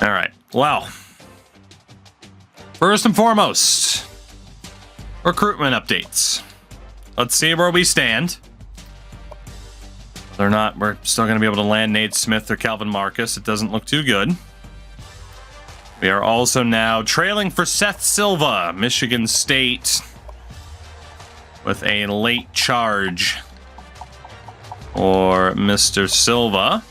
All right. Well, first and foremost, recruitment updates. Let's see where we stand. Whether or not we're still going to be able to land Nate Smith or Calvin Marcus, it doesn't look too good. We are also now trailing for Seth Silva, Michigan State, with a late charge for Mr. Silva.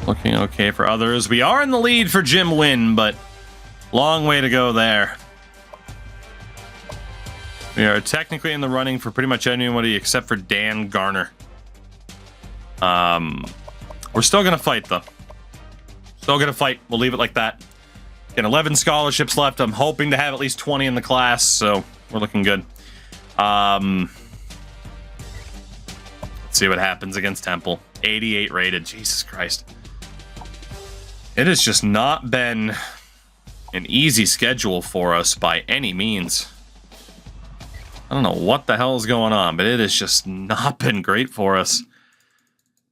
Looking okay for others. We are in the lead for Jim Wynn, but long way to go there. We are technically in the running for pretty much anybody except for Dan Garner. We're still going to fight, though. Still going to fight. We'll leave it like that. Got 11 scholarships left. I'm hoping to have at least 20 in the class, so we're looking good. Let's see what happens against Temple. 88 rated. Jesus Christ. It has just not been an easy schedule for us by any means. I don't know what the hell is going on, but it has just not been great for us.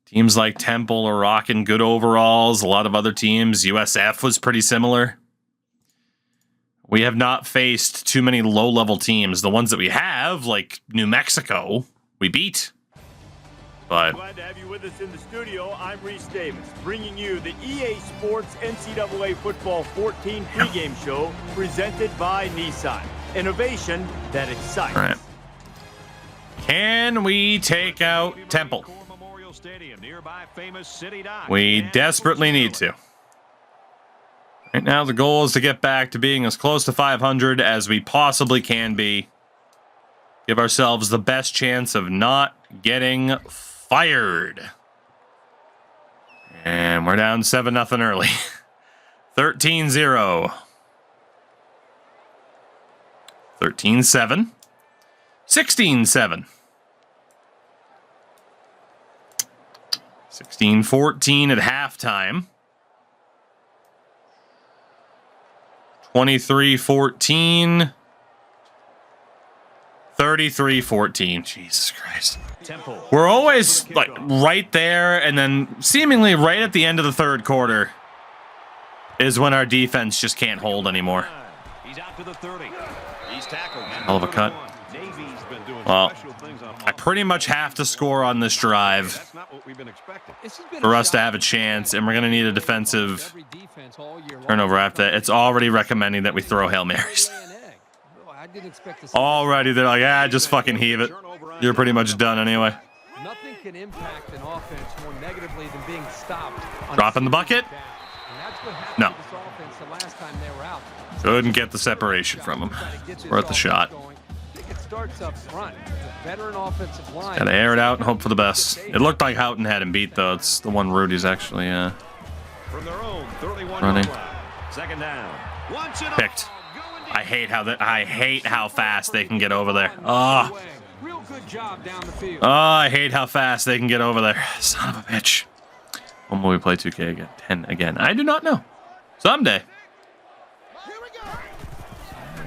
Teams like Temple are rocking good overalls. A lot of other teams. USF was pretty similar. We have not faced too many low-level teams. The ones that we have, like New Mexico, we beat. But glad to have you with us in the studio. I'm Reese Davis, bringing you the EA Sports NCAA Football 14 pregame show presented by Nissan. Innovation that excites. All right. Can we take out Temple? We desperately need to. Right now, the goal is to get back to being as close to 500 as we possibly can be. Give ourselves the best chance of not getting fired. And we're down 7-0 early. 13-0. 13-7. 16-7. 16-14 at halftime. 23-14. 33-14. Jesus Christ. We're always like right there, and then seemingly right at the end of the third quarter is when our defense just can't hold anymore. He's out to the 30. He's tackled. Hell of a cut. Well, I pretty much have to score on this drive for us to have a chance, and we're going to need a defensive turnover after that. It's already recommending that we throw Hail Marys. Already, they're like, ah, just fucking heave it. You're pretty much done anyway. Nothing can impact an offense more negatively than being stopped. Dropping the bucket? No. Couldn't get the separation from him. Worth the shot. Gotta air it out and hope for the best. It looked like Houghton had him beat, though. It's the one Rudy's actually running. Picked. I hate how fast they can get over there. Oh, I hate how fast they can get over there. Son of a bitch. When will we play 2K again? 10 again? I do not know. Someday.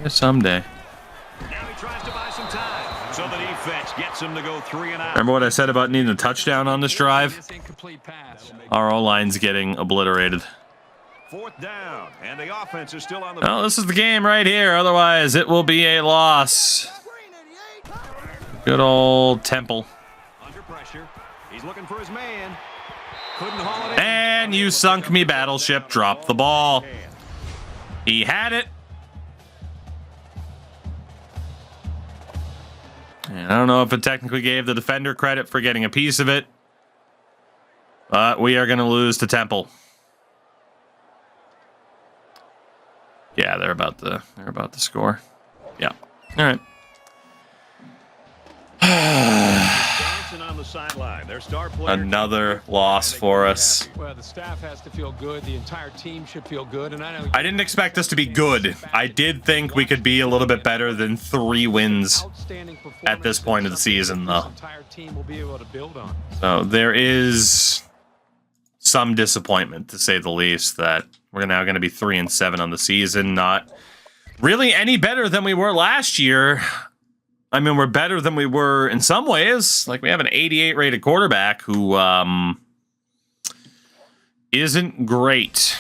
Someday. Remember what I said about needing a touchdown on this drive? Our O-line's getting obliterated. Fourth down, and the offense is still on the. Well, this is the game right here. Otherwise, it will be a loss. Good old Temple. Under pressure. He's looking for his man. Couldn't haul it in. And you sunk me, Battleship. Drop the ball. He had it. And I don't know if it technically gave the defender credit for getting a piece of it. But we are going to lose to Temple. Yeah, they're about to score. Yeah. All right. Another loss for us. Well, the staff has to feel good. The entire team should feel good. And I didn't expect us to be good. I did think we could be a little bit better than 3 wins at this point of the season, though. So there is some disappointment, to say the least, that we're now going to be 3-7 on the season. Not really any better than we were last year. I mean, we're better than we were in some ways. Like, we have an 88 rated quarterback who isn't great.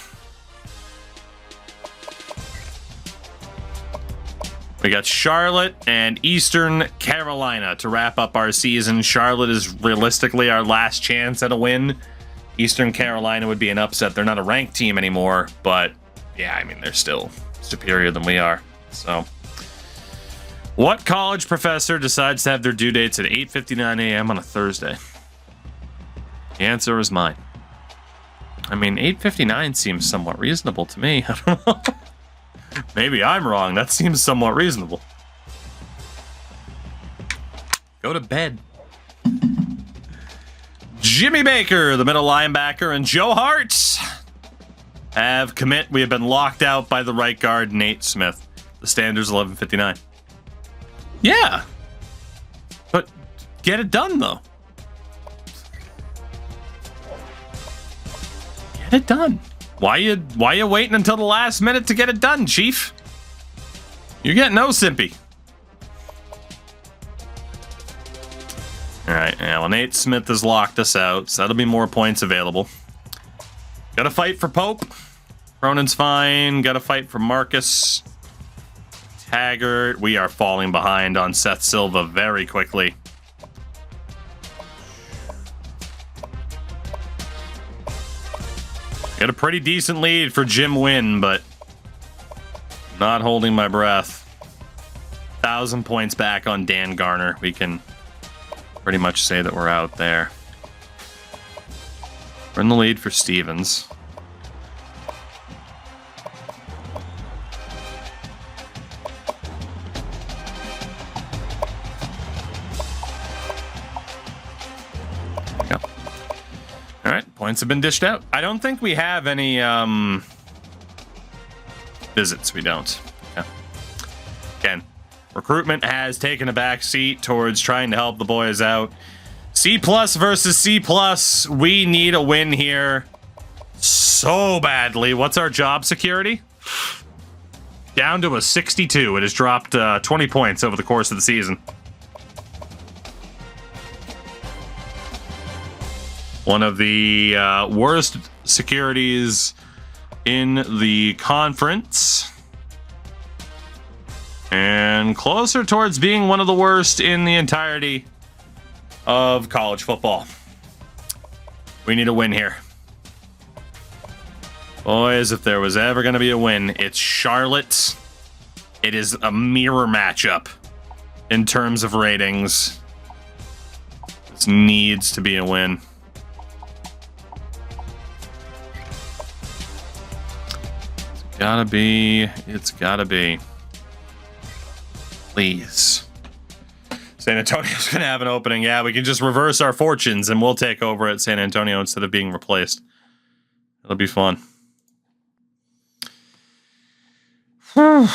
We got Charlotte and Eastern Carolina to wrap up our season. Charlotte is realistically our last chance at a win. Eastern Carolina would be an upset. They're not a ranked team anymore, but yeah, I mean, they're still superior than we are. So, what college professor decides to have their due dates at 8:59 a.m. on a Thursday? The answer is mine. I mean, 8:59 seems somewhat reasonable to me. I don't know. Maybe I'm wrong. That seems somewhat reasonable. Go to bed. Jimmy Baker, the middle linebacker, and Joe Hart have commit. We have been locked out by the right guard, Nate Smith. The standard's 11:59. Yeah. But get it done, though. Get it done. Why you waiting until the last minute to get it done, Chief? You're getting no simpy. All right, yeah, well, Nate Smith has locked us out, so that'll be more points available. Got to fight for Pope. Cronin's fine. Got to fight for Marcus. Taggart. We are falling behind on Seth Silva very quickly. Got a pretty decent lead for Jim Wynn, but not holding my breath. 1,000 points back on Dan Garner. We can pretty much say that we're out there. We're in the lead for Stevens. All right, points have been dished out. I don't think we have any visits. We don't. Yeah. Again, recruitment has taken a back seat towards trying to help the boys out. C+ versus C+. We need a win here so badly. What's our job security? Down to a 62. It has dropped 20 points over the course of the season. One of the worst securities in the conference. And closer towards being one of the worst in the entirety of college football. We need a win here. Boys, if there was ever going to be a win, it's Charlotte. It is a mirror matchup in terms of ratings. This needs to be a win. It's gotta be. Please. San Antonio's gonna have an opening. Yeah, we can just reverse our fortunes and we'll take over at San Antonio instead of being replaced. It'll be fun. All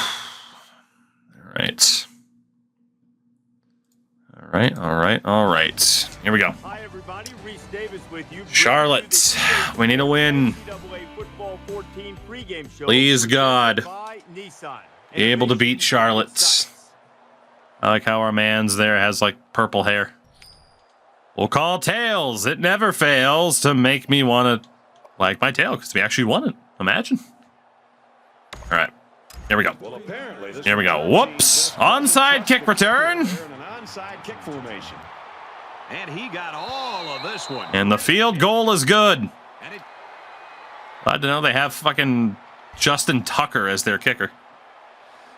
right. All right. Here we go. Hi everybody, Reese Davis with you. Charlotte, we need a win. Please, God, be able to beat Charlotte. I like how our man's there has like purple hair. We'll call tails. It never fails to make me want to like my tail because we actually won it. Imagine. All right, here we go. Here we go. Whoops! Onside kick return. And he got all of this one. And the field goal is good. Glad to know they have fucking Justin Tucker as their kicker.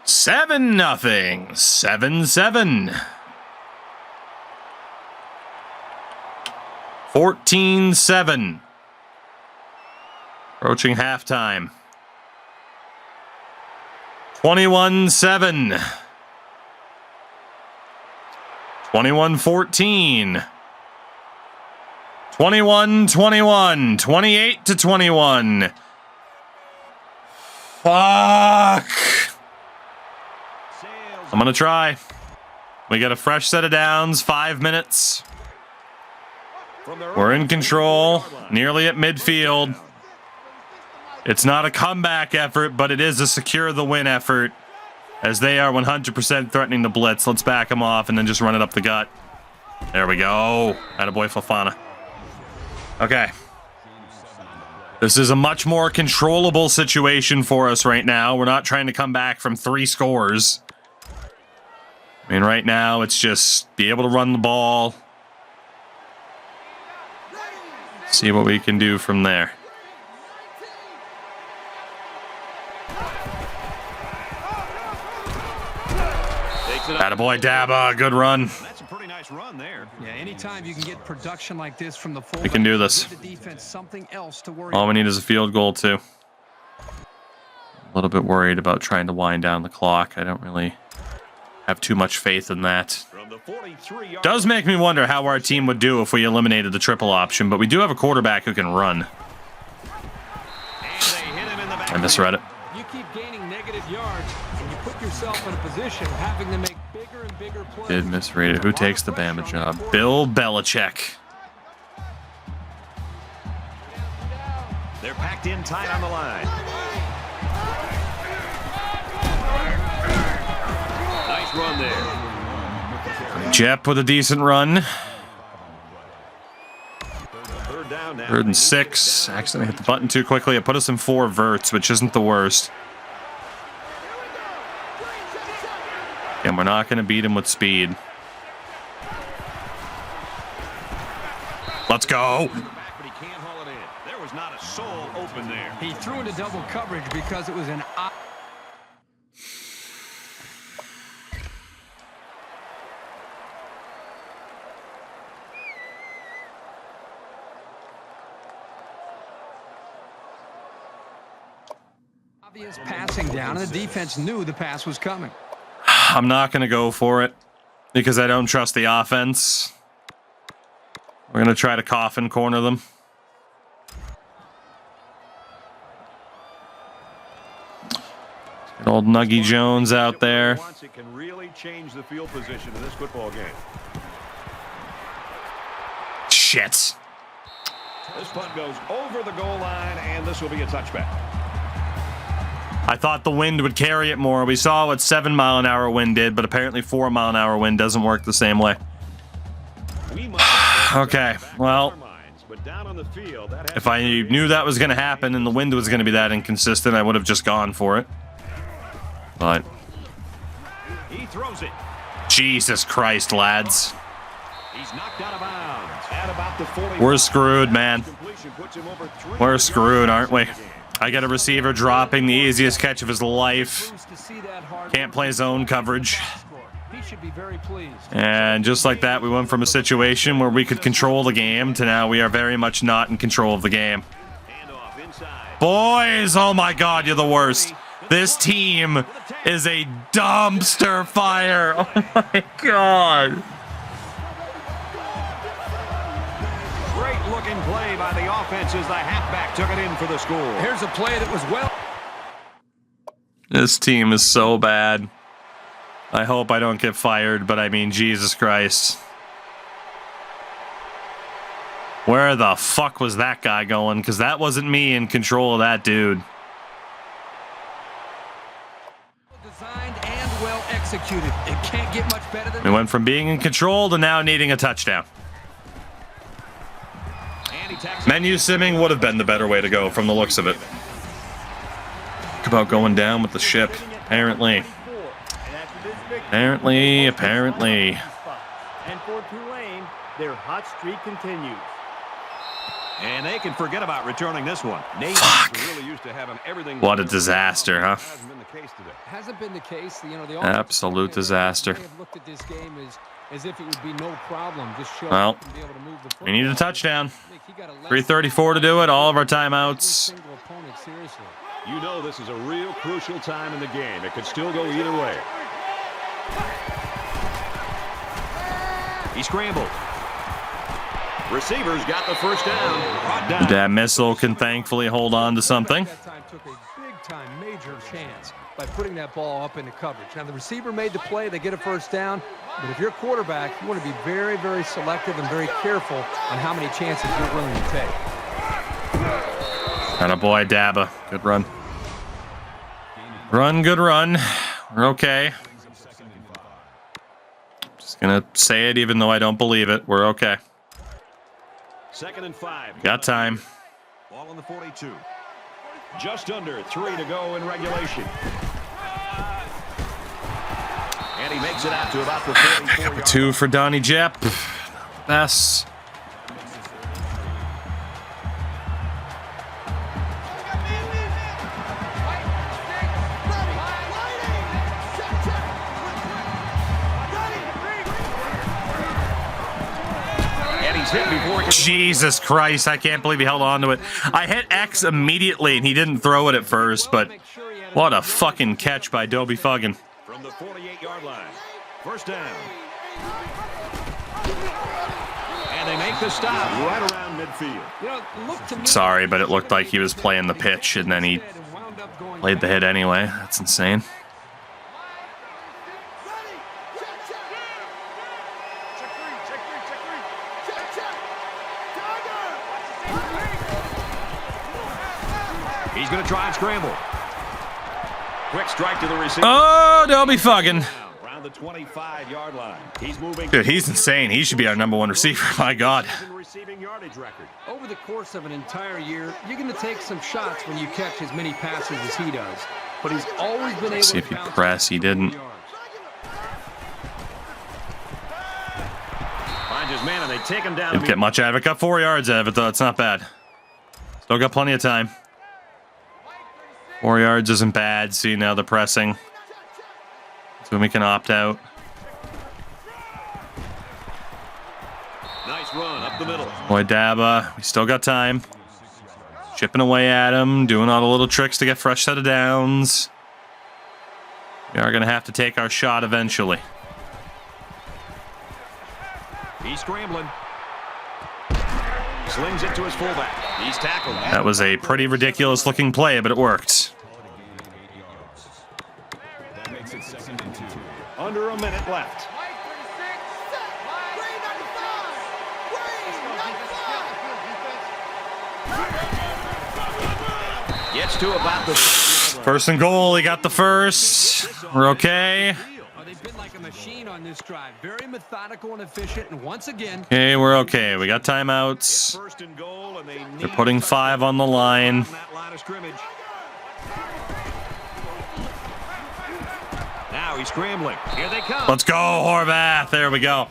7-0. 7-7. 14-7. Approaching halftime. 21-7. 21-14. 21-21. 28-21. Fuck. I'm gonna try. We got a fresh set of downs. 5 minutes. We're in control. Nearly at midfield. It's not a comeback effort, but it is a secure the win effort. as they are 100% threatening the blitz. Let's back them off and then just run it up the gut. There we go. Attaboy Fofana. Okay. This is a much more controllable situation for us right now. We're not trying to come back from 3 scores. I mean, right now, it's just be able to run the ball. See what we can do from there. Attaboy Daba, good run. That's a pretty nice run there. Yeah, anytime you can get production like this from the fullback, We can do this. give the defense something else to worry All we about. need is a field goal, too. A little bit worried about trying to wind down the clock. I don't really have too much faith in that. From the 43-yard Does make me wonder how our team would do if we eliminated the triple option, but we do have a quarterback who can run. I misread it. You keep gaining negative yards, and you put yourself in a position of having to make bigger and bigger plays. Did misread it. Who takes the Bama job? Bill Belichick. They're packed in tight on the line. Nice run there. Jep with a decent run. Third down now. 3rd and 6. Accidentally hit the button too quickly. It put us in 4 verts, which isn't the worst. And we're not going to beat him with speed. Let's go. But he can't haul it in. There was not a soul open there. He threw into double coverage because it was an obvious passing down, and the defense knew the pass was coming. I'm not going to go for it because I don't trust the offense. We're going to try to coffin corner them. Good old Nuggy Jones out there. Once it can really change the field position in this football game. Shit. This punt goes over the goal line, and this will be a touchback. I thought the wind would carry it more. We saw what 7-mile-an-hour wind did, but apparently 4-mile-an-hour wind doesn't work the same way. Okay, well, if I knew that was going to happen and the wind was going to be that inconsistent, I would have just gone for it. But He throws it. Jesus Christ, lads. He's knocked out of bounds at about the 40. We're screwed, man. Completion puts him over 3 We're screwed, aren't we? I got a receiver dropping the easiest catch of his life. Can't play zone coverage. He should be very pleased. And just like that, we went from a situation where we could control the game to now we are very much not in control of the game. Handoff inside. Boys, oh my God, you're the worst. This team is a dumpster fire. Oh my God. Great looking play by the offense as the halfback took it in for the score. Here's a play that was well. This team is so bad. I hope I don't get fired, but I mean, Jesus Christ. Where the fuck was that guy going? Because that wasn't me in control of that dude. Designed and well executed. It can't get much better than We went from being in control to now needing a touchdown. Menu simming would have been the better way to go from the looks of it. Talk about going down with the ship. Apparently. Apparently. And for Tulane, their hot streak continues. And they can forget about returning this one. Fuck. Really used to having everything. What a disaster, huh? Hasn't been the case today. hasn't been the case. You know, the Absolute disaster. They have looked at this game as if it would be no problem. Just show Well, up and be able to move the football. We need a touchdown. Nick, he got a 3:34 to do it. All of our timeouts. single opponent seriously. You know this is a real crucial time in the game. It could still go either way. He scrambled. Receivers got the first down. Brought down. That missile can thankfully hold on to something. That time took a big-time major chance by putting that ball up into coverage. Now, the receiver made the play. They get a first down. But if you're a quarterback, you want to be very, very selective and very careful on how many chances you're willing to take. Attaboy, Daba. Good run. Run, good run. We're okay. Just gonna say it even though I don't believe it. We're okay. 2nd and 5. Got time. Ball on the 42. Just under 3 to go in regulation. And he makes it out to about the 44-yard 2 for Donnie Jep. Best. Jesus Christ, I can't believe he held on to it. I hit X immediately and he didn't throw it at first, but what a fucking catch by Dobie Fuggin. From the 48-yard line. First down. And they make the stop right around midfield. Sorry, but it looked like he was playing the pitch and then he played the hit anyway. That's insane. He's going to try and scramble. Quick strike to the receiver. Oh, Dobie Fuggin. Around the 25-yard line. He's moving. Dude, he's insane. He should be our #1 receiver. My God. Over the course of an entire year, you're going to take some shots when you catch as many passes as he does. But he's always been able See if to he press. He didn't. Finds his man and they take him down. Didn't get much out of it. Got 4 yards out of it, though. It's not bad. Still got plenty of time. 4 yards isn't bad. See, now the pressing. So we can opt out. Nice run up the middle. Boy, Daba. We still got time. Chipping away at him. Doing all the little tricks to get fresh set of downs. We are going to have to take our shot eventually. He's scrambling. Slings it to his fullback. He's tackled. That was a pretty ridiculous looking play, but it worked. That makes it 2nd and 2. Under a minute left. Gets to about the 1st and goal. He got the first. We're okay. They've been like a machine on this drive. Very methodical and efficient. And once again, Okay, we're okay. We got timeouts. They're putting 5 on the line. Now he's scrambling. Here they come. Let's go, Horvath. There we go.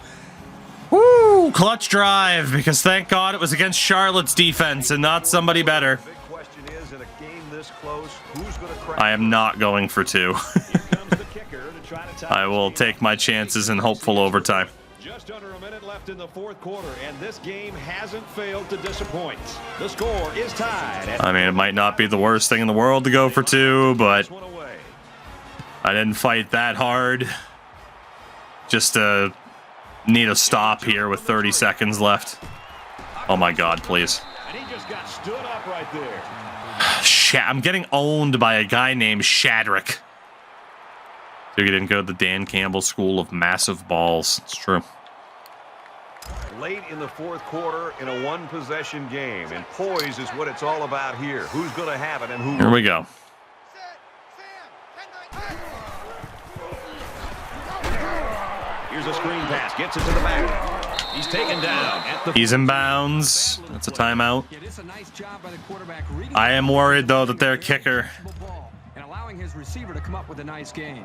Woo! Clutch drive, because thank God it was against Charlotte's defense and not somebody better. Big question is, in a game this close, who's going to crack? I am not going for 2. Here comes the kicker to try to tie I will take my chances in hopeful overtime. Just under a minute left in the 4th quarter, and this game hasn't failed to disappoint. The score is tied. I mean, it might not be the worst thing in the world to go for 2, but I didn't fight that hard. Just to need a stop here with 30 seconds left. Oh my God, please. And he just got stood up right there. I'm getting owned by a guy named Shadrick. So he didn't go to the Dan Campbell School of Massive Balls. It's true. Late in the 4th quarter in a one-possession game, and poise is what it's all about here. Who's going to have it and who? Here we go. Here's a screen pass. Gets it to the back. He's taken down. He's in bounds. That's a timeout. I am worried, though, that their kicker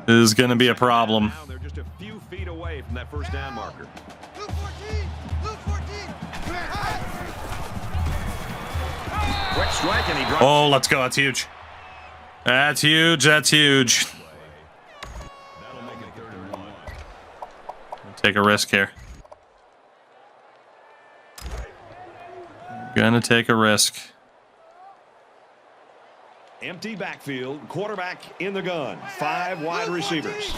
is going to be a problem. They're just a few feet away from that first down marker. Quick strike, and he drops. Oh, let's go. That's huge. That's huge. That's huge. Take a risk here. Gonna take a risk. Empty backfield, quarterback in the gun. 5 wide receivers.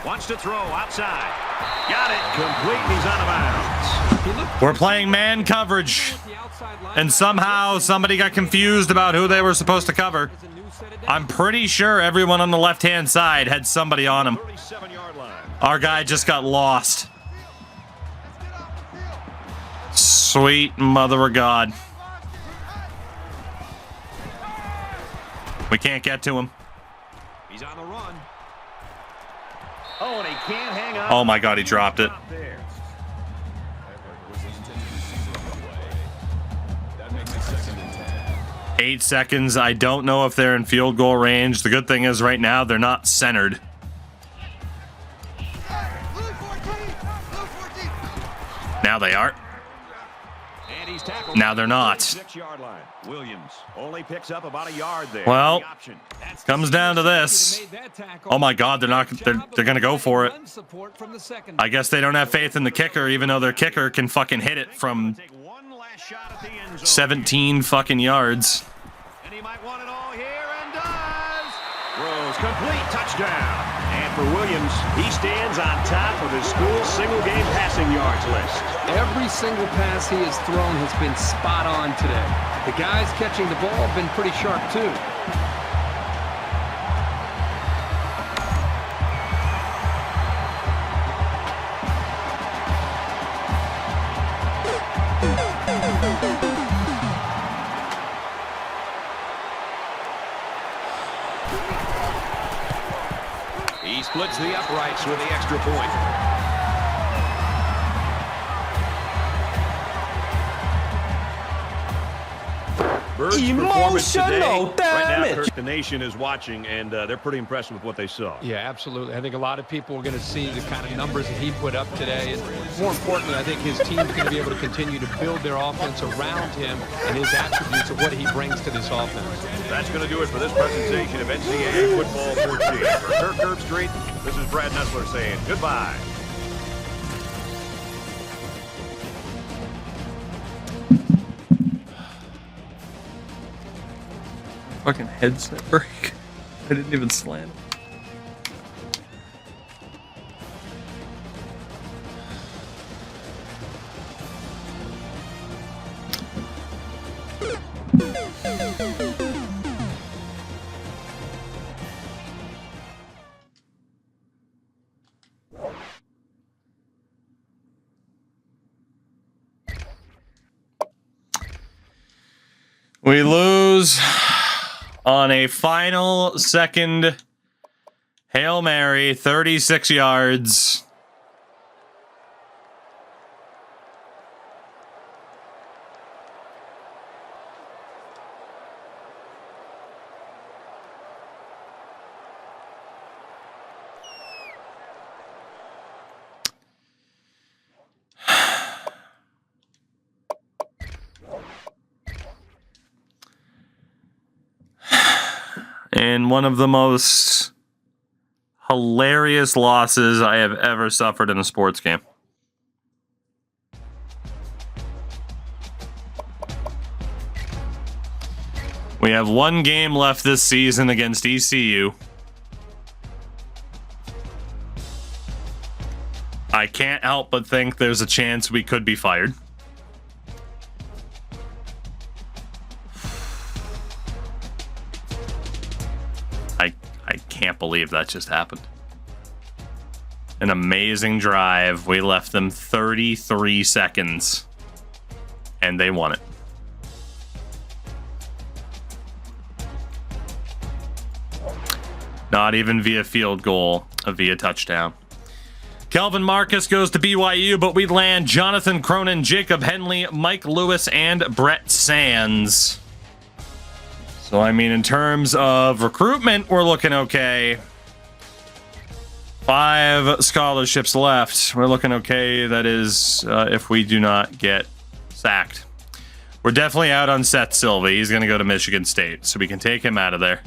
Wants to throw outside. Got it. Complete. He's out of bounds. We're playing man coverage. And somehow somebody got confused about who they were supposed to cover. I'm pretty sure everyone on the left-hand side had somebody on him. 37-yard line. Our guy just got lost. Sweet mother of God. We can't get to him. He's on the run. Oh, and he can't hang on. Oh my God, he dropped it. 8 seconds. I don't know if they're in field goal range. The good thing is right now they're not centered. Now they are. Now they're not. 6-yard line. Williams only picks up about a yard there. Well, comes down to this. Oh my God, they're going to go for it. I guess they don't have faith in the kicker, even though their kicker can fucking hit it from 17 fucking yards. And he might want it all here and does. Throws complete touchdown. And for Williams, he stands on top of his school's single-game passing yards list. Every single pass he has thrown has been spot on today. The guys catching the ball have been pretty sharp, too. He splits the uprights with the extra point. Bird's performance today, right now, the nation is watching, and they're pretty impressed with what they saw. Yeah, absolutely. I think a lot of people are going to see the kind of numbers that he put up today. And more importantly, I think his team's going to be able to continue to build their offense around him and his attributes of what he brings to this offense. That's going to do it for this presentation of NCAA Football 14. For Kirk Herbstreit, this is Brad Nessler saying goodbye. Fucking headset break. I didn't even slam it. We lose on a final second Hail Mary, 36 yards. And one of the most hilarious losses I have ever suffered in a sports game. We have one game left this season against ECU. I can't help but think there's a chance we could be fired. I can't believe that just happened. An amazing drive. We left them 33 seconds. And they won it. Not even via field goal, via touchdown. Kelvin Marcus goes to BYU, but we land Jonathan Cronin, Jacob Henley, Mike Lewis, and Brett Sands. So, I mean, in terms of recruitment, we're looking okay. 5 scholarships left. We're looking okay. That is, if we do not get sacked. We're definitely out on Seth Silva. He's going to go to Michigan State, so we can take him out of there.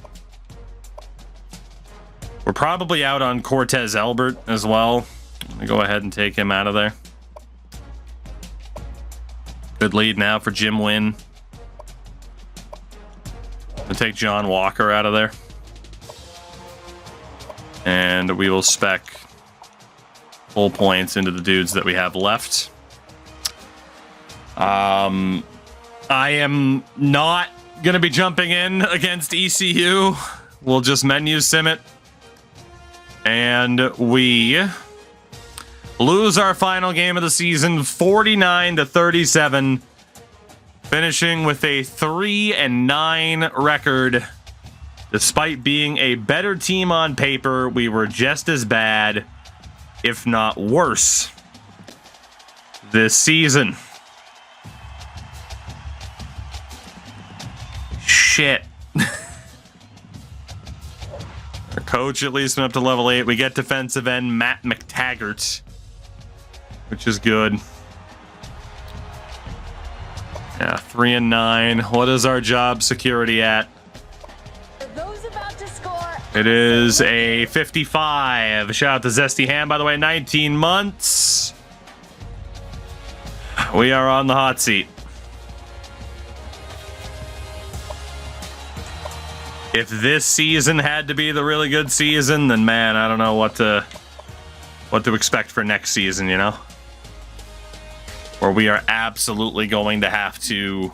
We're probably out on Cortez Albert as well. I'm going to go ahead and take him out of there. Good lead now for Jim Wynn. We'll take John Walker out of there. And we will spec full points into the dudes that we have left. I am not going to be jumping in against ECU. We'll just menu sim it. And we lose our final game of the season, 49-37. Finishing with a 3-9 record Despite being a better team on paper, we were just as bad, if not worse, this season. Shit. Our coach at least went up to level 8. We get defensive end Matt McTaggart, which is good. Yeah, 3-9. What is our job security at? It is a 55. Shout out to Zesty Ham, by the way. 19 months. We are on the hot seat. If this season had to be the really good season, then man, I don't know what to expect for next season, you know? Or we are absolutely going to have to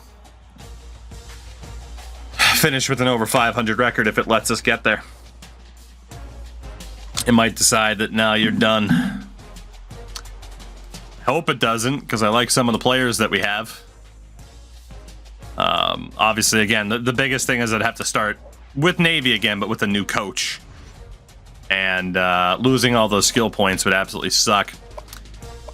finish with an over 500 record if it lets us get there. It might decide that now you're done. Hope it doesn't, because I like some of the players that we have. Obviously, again, the biggest thing is I'd have to start with Navy again, but with a new coach. And losing all those skill points would absolutely suck.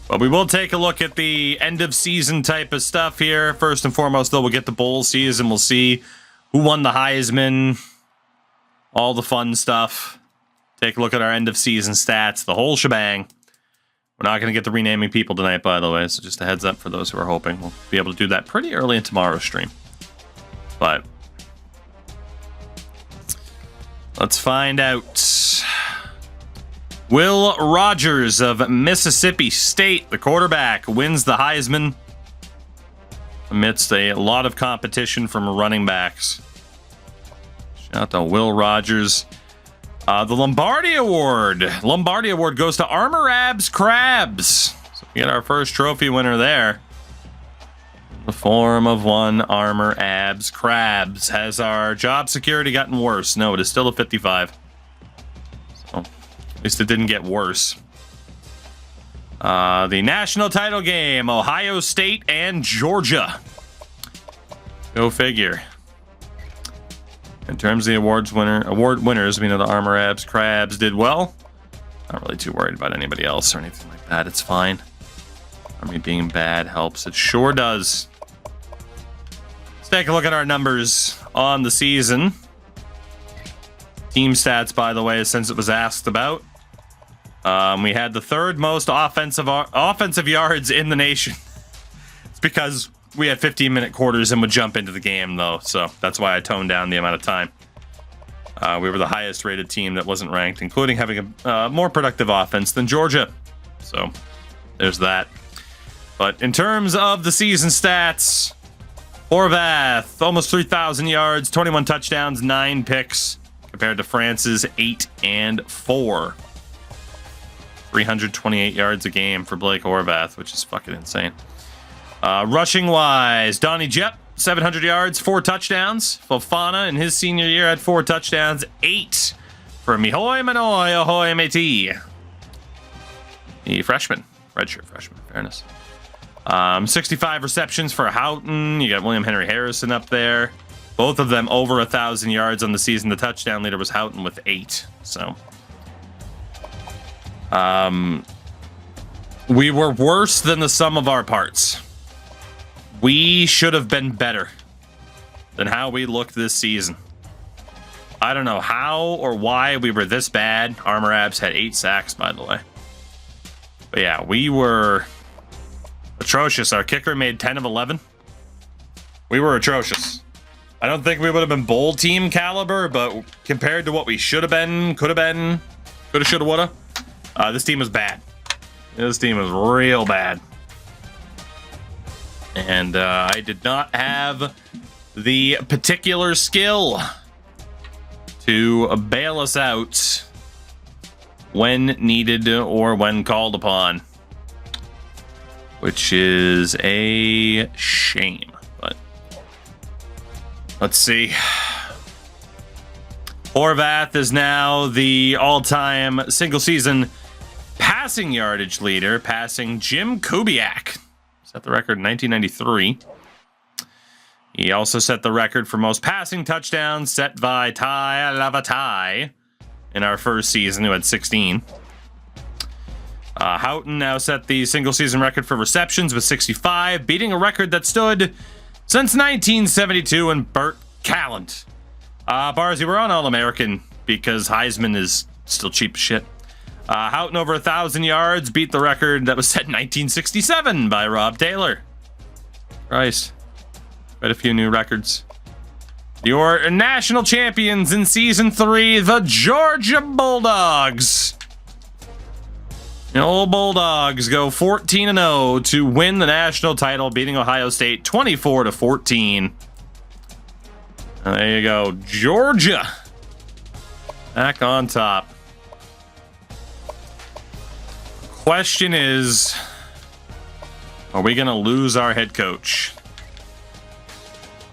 But we will take a look at the end of season type of stuff here. First and foremost, though, we'll get the bowl season. We'll see who won the Heisman, all the fun stuff. Take a look at our end of season stats, the whole shebang. We're not going to get the renaming people tonight, by the way, so just a heads up for those who are hoping. We'll be able to do that pretty early in tomorrow's stream. But let's find out. Will Rogers of Mississippi State, the quarterback, wins the Heisman amidst a lot of competition from running backs. Shout out to Will Rogers. The Lombardi Award. Lombardi Award goes to Armor Abs Crabs. So we get our first trophy winner there. In the form of one Armor Abs Crabs. Has our job security gotten worse? No, it is still a 55. So at least it didn't get worse. The national title game, Ohio State and Georgia. Go figure. In terms of the award winners, we know the Armor Abs Crabs did well. Not really too worried about anybody else or anything like that. It's fine. Army being bad helps. It sure does. Let's take a look at our numbers on the season. Team stats, by the way, since it was asked about. We had the third most offensive yards in the nation. It's because we had 15-minute quarters and would jump into the game, though, so that's why I toned down the amount of time. We were the highest-rated team that wasn't ranked, including having a more productive offense than Georgia. So there's that. But in terms of the season stats, Horvath, almost 3,000 yards, 21 touchdowns, 9 picks, compared to France's 8 and 4. 328 yards a game for Blake Horvath, which is fucking insane. Rushing wise, Donnie Jep, 700 yards, 4 touchdowns. Fofana in his senior year had 4 touchdowns, 8 for Mihoy Manoy Ahoy Meti. The freshman, redshirt freshman, in fairness. 65 receptions for Houghton. You got William Henry Harrison up there. Both of them over 1,000 yards on the season. The touchdown leader was Houghton with 8. So, we were worse than the sum of our parts. We should have been better than how we looked this season. I don't know how or why we were this bad. Armor Abs had 8 sacks, by the way. But yeah, we were atrocious. Our kicker made 10 of 11. We were atrocious. I don't think we would have been bowl team caliber, but compared to what we should have been, could have been, coulda, shoulda, woulda, this team was bad. This team was real bad. And I did not have the particular skill to bail us out when needed or when called upon, which is a shame. But let's see. Horvath is now the all-time single-season passing yardage leader, passing Jim Kubiak. Set the record in 1993. He also set the record for most passing touchdowns, set by Ty Lavatai in our first season, who had 16. Houghton now set the single-season record for receptions with 65, beating a record that stood since 1972 in Burt Callant. Barzy, we're on All-American because Heisman is still cheap as shit. Houghton over 1,000 yards, beat the record that was set in 1967 by Rob Taylor. Christ. Quite a few new records. Your national champions in Season 3, the Georgia Bulldogs. The old Bulldogs go 14-0 to win the national title, beating Ohio State 24-14. There you go. Georgia back on top. Question is, are we going to lose our head coach?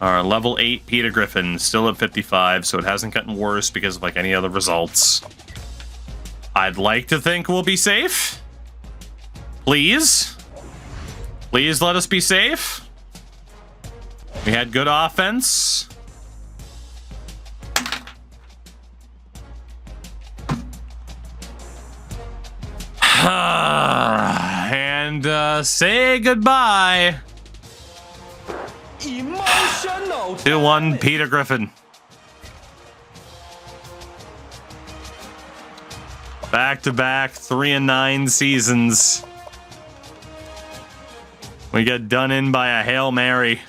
Our level 8 Peter Griffin still at 55, so it hasn't gotten worse because of like any other results. I'd like to think we'll be safe. Please. Please let us be safe. We had good offense. And say goodbye. Emotional 2-1 Peter Griffin. Back-to-back 3-9 seasons. We get done in by a Hail Mary.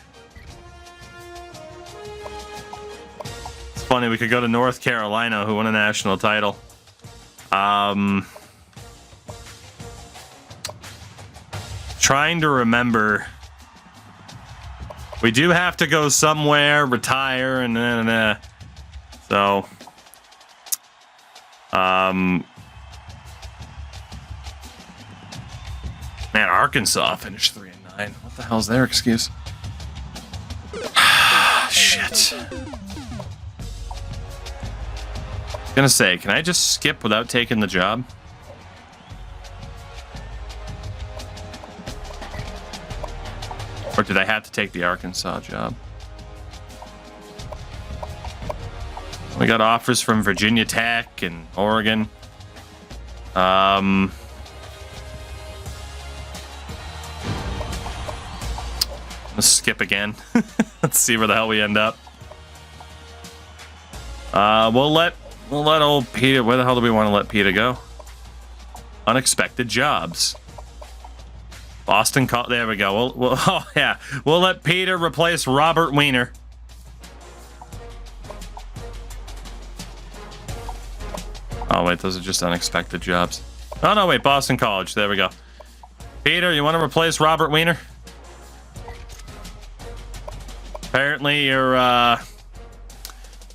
It's funny, we could go to North Carolina, who won a national title. Trying to remember. We do have to go somewhere, retire, and so. Man, Arkansas finished 3-9. What the hell's their excuse? Shit. Gonna say, can I just skip without taking the job? Or did I have to take the Arkansas job? We got offers from Virginia Tech and Oregon. Let's skip again. Let's see where the hell we end up. We'll let old Peter. Where the hell do we want to let Peter go? Unexpected jobs. Boston. There we go. Oh yeah. We'll let Peter replace Robert Wiener. Oh wait, those are just unexpected jobs. Oh no, wait, Boston College. There we go. Peter, you want to replace Robert Wiener? Apparently,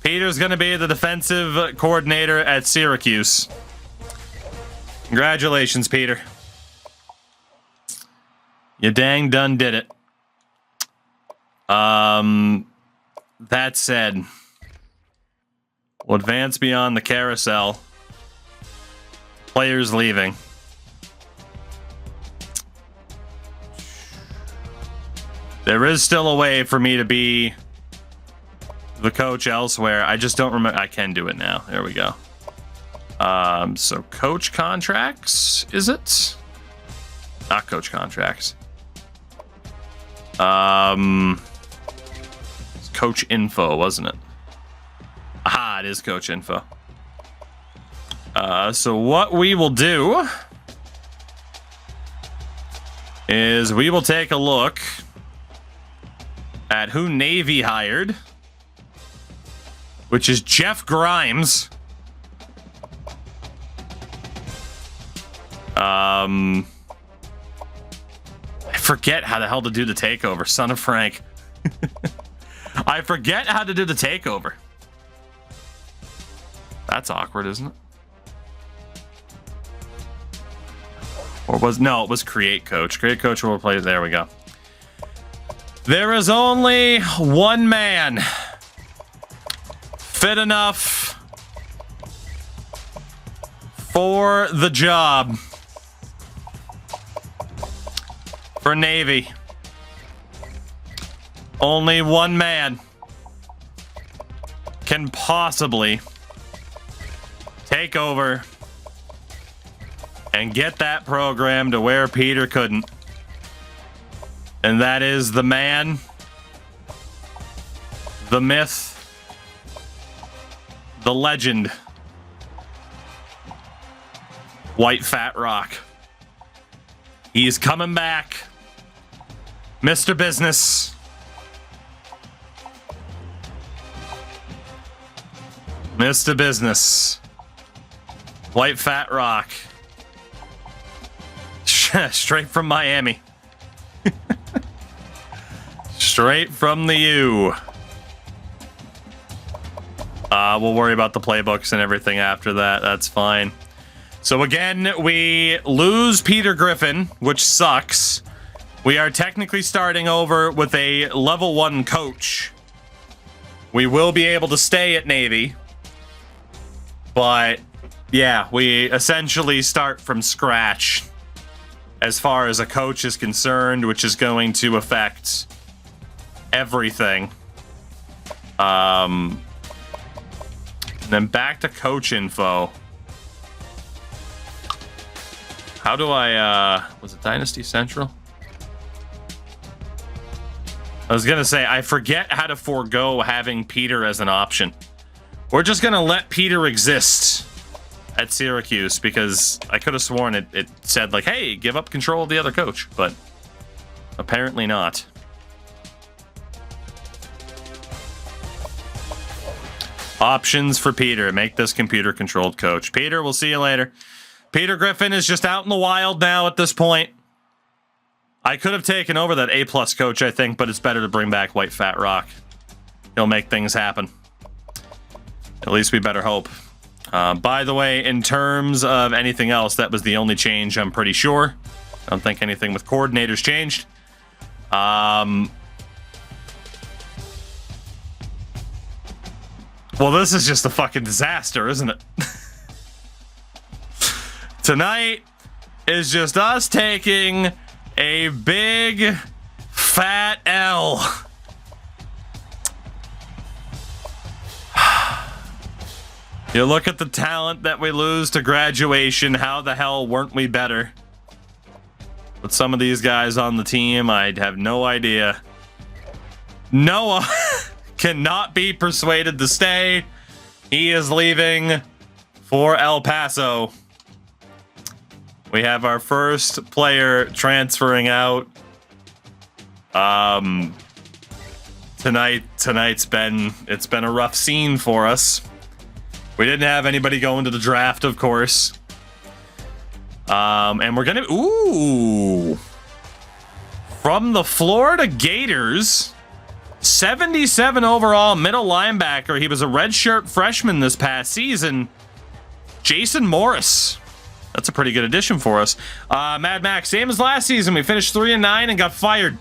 Peter's going to be the defensive coordinator at Syracuse. Congratulations, Peter. You dang done did it. That said, we'll advance beyond the carousel. Players leaving. There is still a way for me to be the coach elsewhere. I just don't remember. I can do it now. There we go. So coach contracts, is it? Not coach contracts. It's coach info, wasn't it? Aha, it is coach info. So what we will do is we will take a look at who Navy hired, which is Jeff Grimes. I forget how the hell to do the takeover, son of Frank. I forget how to do the takeover. That's awkward, isn't it? Or it was create coach. Create coach will replace. There we go. There is only one man fit enough for the job for Navy. Only one man can possibly take over and get that program to where Peter couldn't. And that is the man, the myth, the legend, White Fat Rock. He's coming back. Mr. Business. Mr. Business. White Fat Rock. Straight from Miami. Straight from the U. We'll worry about the playbooks and everything after that. That's fine. So again, we lose Peter Griffin, which sucks. We are technically starting over with a level 1 coach. We will be able to stay at Navy. But yeah, we essentially start from scratch as far as a coach is concerned, which is going to affect everything. And then back to coach info. How do I, was it Dynasty Central? I was gonna say, I forget how to forego having Peter as an option. We're just gonna let Peter exist at Syracuse because I could have sworn it said like, hey, give up control of the other coach, but apparently not. Options for Peter. Make this computer-controlled coach. Peter, we'll see you later. Peter Griffin is just out in the wild now at this point. I could have taken over that A-plus coach, I think, but it's better to bring back White Fat Rock. He'll make things happen. At least we better hope. By the way, in terms of anything else, that was the only change, I'm pretty sure. I don't think anything with coordinators changed. Well, this is just a fucking disaster, isn't it? Tonight is just us taking a big fat L. You look at the talent that we lose to graduation. How the hell weren't we better? With some of these guys on the team, I'd have no idea. Noah cannot be persuaded to stay. He is leaving for El Paso. We have our first player transferring out. Tonight's been a rough scene for us. We didn't have anybody going to the draft, of course. And we're gonna from the Florida Gators, 77 overall middle linebacker. He was a redshirt freshman this past season. Jason Morris. That's a pretty good addition for us. Mad Max, same as last season. We finished 3-9 and got fired.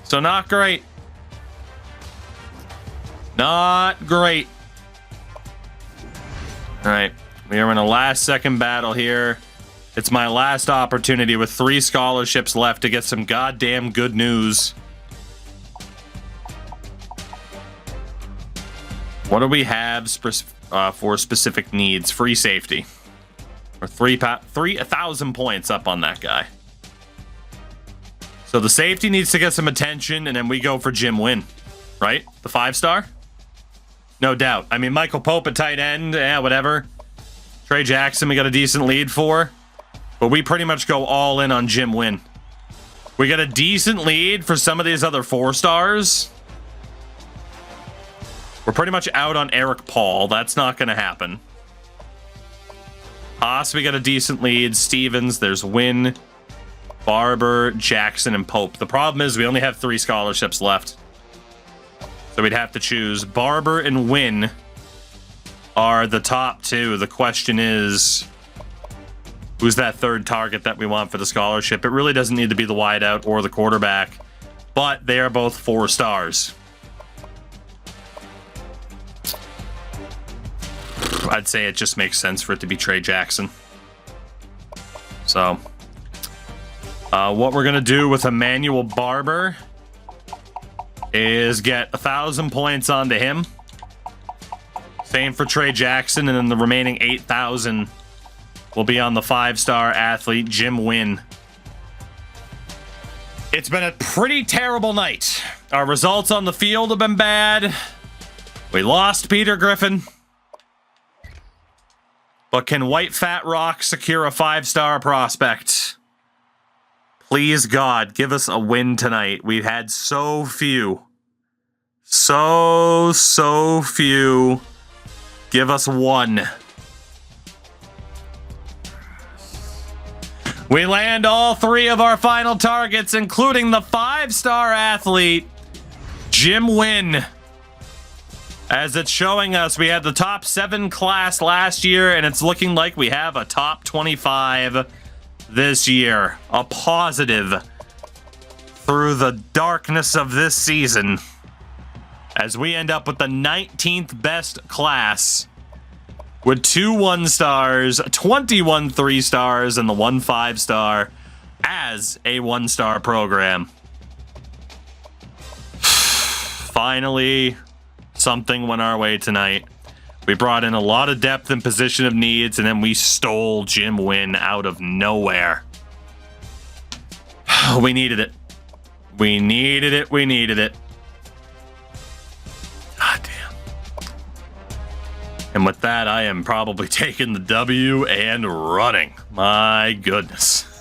So not great. Not great. All right, we are in a last-second battle here. It's my last opportunity with 3 scholarships left to get some goddamn good news. What do we have for specific needs? Free safety. Or 3,000 points up on that guy. So the safety needs to get some attention, and then we go for Jim Wynn, right? The 5-star? No doubt. I mean, Michael Pope at tight end, whatever. Trey Jackson, we got a decent lead for. But we pretty much go all in on Jim Wynn. We got a decent lead for some of these other 4-stars. We're pretty much out on Eric Paul. That's not going to happen. Haas, we got a decent lead. Stevens, there's Wynn, Barber, Jackson, and Pope. The problem is we only have 3 scholarships left. So we'd have to choose. Barber and Wynn are the top 2. The question is, who's that third target that we want for the scholarship? It really doesn't need to be the wideout or the quarterback, but they are both 4 stars. I'd say it just makes sense for it to be Trey Jackson. So, what we're going to do with Emmanuel Barber is get 1,000 points onto him. Same for Trey Jackson, and then the remaining 8,000 will be on the 5-star athlete, Jim Wynn. It's been a pretty terrible night. Our results on the field have been bad. We lost Peter Griffin. But can White Fat Rock secure a 5-star prospect? Please, God, give us a win tonight. We've had so few. So few. Give us one. We land all 3 of our final targets, including the 5-star athlete, Jim Wynn. As it's showing us, we had the top 7 class last year, and it's looking like we have a top 25 this year. A positive through the darkness of this season, as we end up with the 19th best class with 2 1-stars, 21 3-stars, and the 1 5-star as a 1-star program. Finally, something went our way tonight. We brought in a lot of depth and position of needs, and then we stole Jim Wynn out of nowhere. We needed it. We needed it. We needed it. God damn. And with that, I am probably taking the W and running. My goodness.